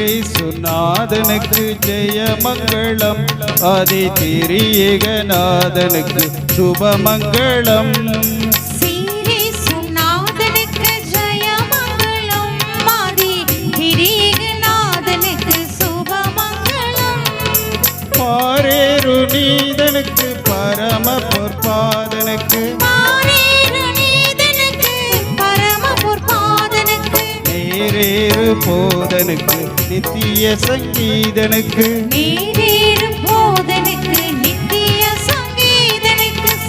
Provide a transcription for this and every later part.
ஸ்ரீரேசுநாதனுக்கு ஜெயமங்களம். ஆதி திரியேகநாதனுக்கு சுபமங்களம். ஸ்ரீரேசுநாதனுக்கு ஜெயமங்களம். ஆதி திரியேகநாதனுக்கு சுபமங்களம். பாரேரு நீதனுக்கு பரம பொற்பாதனுக்கு நேரேறு போதனுக்கு நித்திய சங்கீதனுக்கு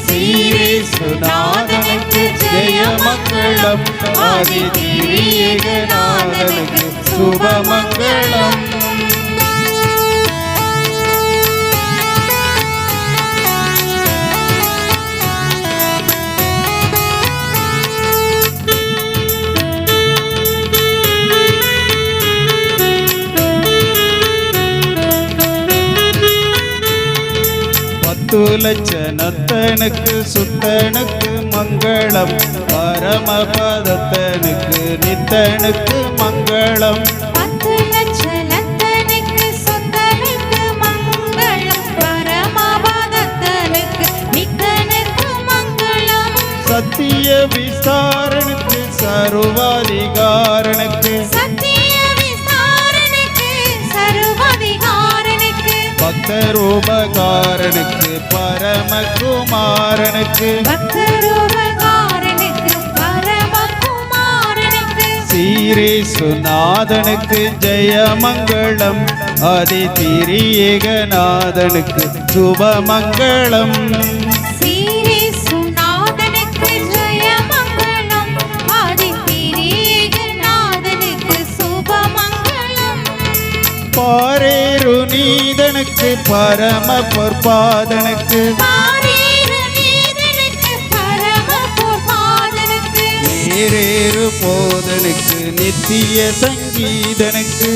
ஸ்ரீரேசுநாதனுக்கு ஜெயமங்களம். ஆதி திரியேகநாதனுக்கு சுபமங்களம். லட்சணத்தனுக்கு சுத்தனுக்கு மங்களம். பரமபதத்தனுக்கு நித்தனுக்கு மங்களம். சத்திய விசாரனுக்கு சர்வாதிகாரனுக்கு பக்தரூபகாரனுக்கு பரமகுமாரனுக்கு ஸ்ரீரேசுநாதனுக்கு ஜெயமங்களம். ஆதி திரியேகநாதனுக்கு சுபமங்களம். பாரேரு நீதனுக்கு பரம பொற்பாதனுக்கு நேரேறு போதனுக்கு நித்திய சங்கீதனுக்கு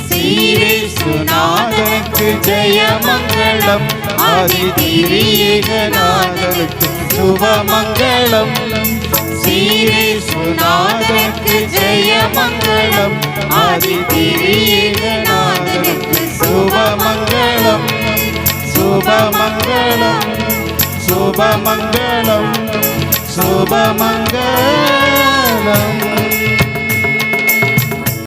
ஸ்ரீரேசுநாதனுக்கு ஜெயமங்களம். ஆதி திரியேகநாதனுக்கு சுபமங்களம். ஸ்ரீரேசுநாதனுக்கு ஜெயமங்களம். ஆதி திரியேகநாதனுக்கு சுபமங்களம். சுபமங்களம். சுபமங்களம். சுபமங்களம்.